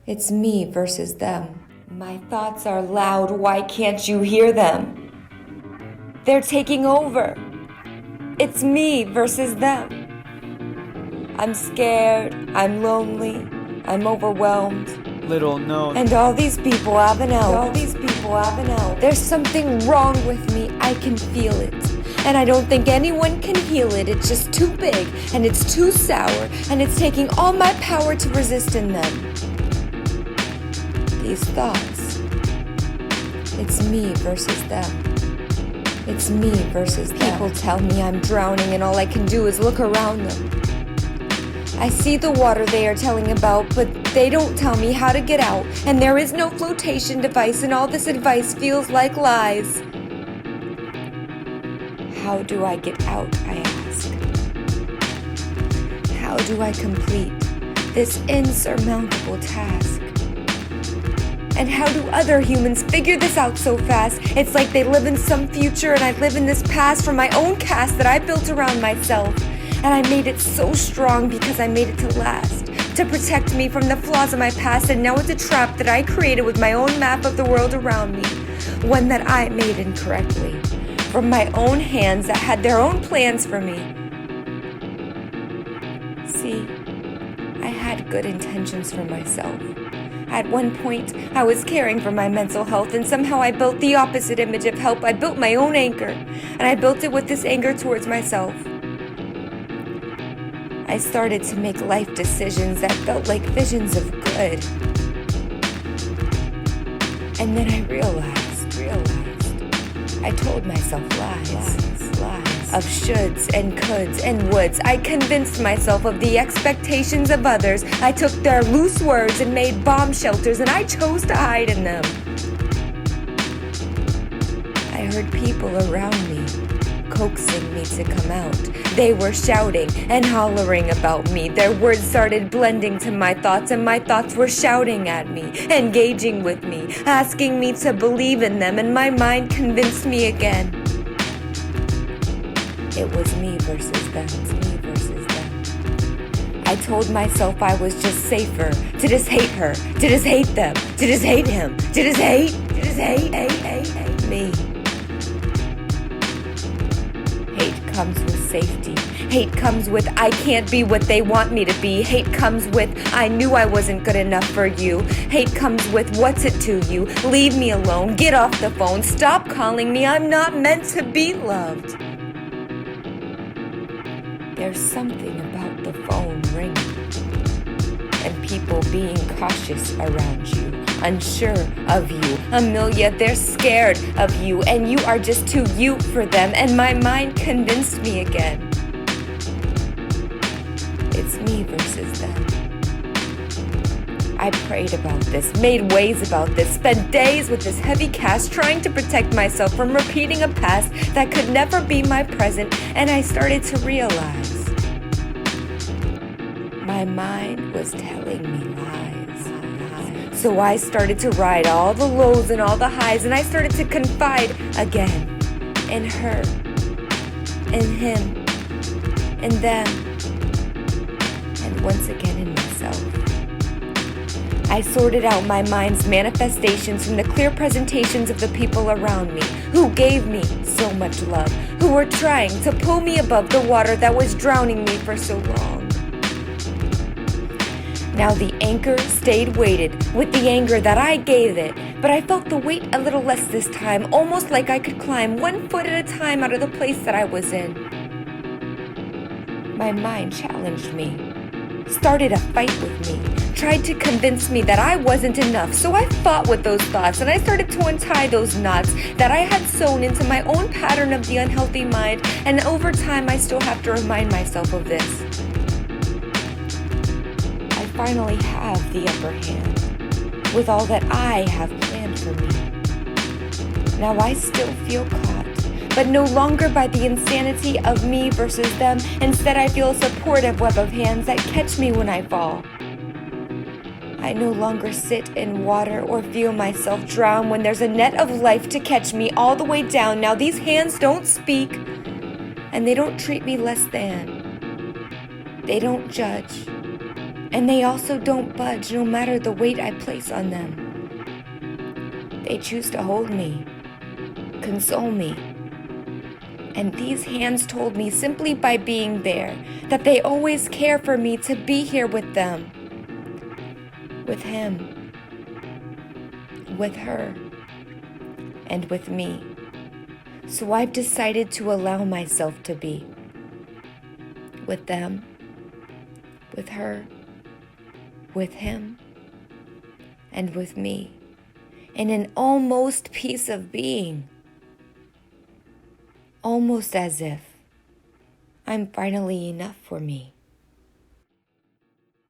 It's me versus them. My thoughts are loud, why can't you hear them? They're taking over. It's me versus them. I'm scared, I'm lonely, I'm overwhelmed. Little known. And all these people have an out. There's something wrong with me, I can feel it. And I don't think anyone can heal it. It's just too big, and it's too sour, and it's taking all my power to resist in them. These thoughts. It's me versus them. It's me versus them. People tell me I'm drowning, and all I can do is look around them. I see the water they are telling about, but they don't tell me how to get out. And there is no flotation device, and all this advice feels like lies. How do I get out, I ask? How do I complete this insurmountable task? And how do other humans figure this out so fast? It's like they live in some future and I live in this past from my own cast that I built around myself. And I made it so strong because I made it to last, to protect me from the flaws of my past, and now it's a trap that I created with my own map of the world around me, one that I made incorrectly, from my own hands that had their own plans for me. See, I had good intentions for myself. At one point, I was caring for my mental health, and somehow I built the opposite image of help. I built my own anchor, and I built it with this anger towards myself. I started to make life decisions that felt like visions of good. And then I realized, I told myself lies of shoulds and coulds and woulds. I convinced myself of the expectations of others. I took their loose words and made bomb shelters, and I chose to hide in them. I heard people around me coaxing me to come out. They were shouting and hollering about me. Their words started blending to my thoughts, and my thoughts were shouting at me, engaging with me, asking me to believe in them, and my mind convinced me again. It was me versus them. I told myself I was just safer to just hate her, to just hate them, to just hate him, to just hate me. Hate comes with safety. Hate comes with I can't be what they want me to be. Hate comes with I knew I wasn't good enough for you. Hate comes with what's it to you? Leave me alone. Get off the phone. Stop calling me. I'm not meant to be loved. There's something about the phone ringing and people being cautious around you, unsure of you. Amelia, they're scared of you, and you are just too you for them, and my mind convinced me again. It's me versus them. I prayed about this, made ways about this, spent days with this heavy cast trying to protect myself from repeating a past that could never be my present, and I started to realize my mind was telling me lies. So I started to ride all the lows and all the highs, and I started to confide again in her, in him, in them, and once again in myself. I sorted out my mind's manifestations from the clear presentations of the people around me, who gave me so much love, who were trying to pull me above the water that was drowning me for so long. Now the anchor stayed weighted with the anger that I gave it, but I felt the weight a little less this time, almost like I could climb 1 foot at a time out of the place that I was in. My mind challenged me, started a fight with me, tried to convince me that I wasn't enough, so I fought with those thoughts, and I started to untie those knots that I had sewn into my own pattern of the unhealthy mind, and over time I still have to remind myself of this. I finally have the upper hand with all that I have planned for me. Now I still feel caught, but no longer by the insanity of me versus them. Instead, I feel a supportive web of hands that catch me when I fall. I no longer sit in water or feel myself drown when there's a net of life to catch me all the way down. Now these hands don't speak, and they don't treat me less than. They don't judge, And they also don't budge no matter the weight I place on them. They choose to hold me, console me. And these hands told me simply by being there that they always care for me to be here with them. With him, with her, and with me. So I've decided to allow myself to be with them, with her, with him, and with me, in an almost peace of being. Almost as if I'm finally enough for me.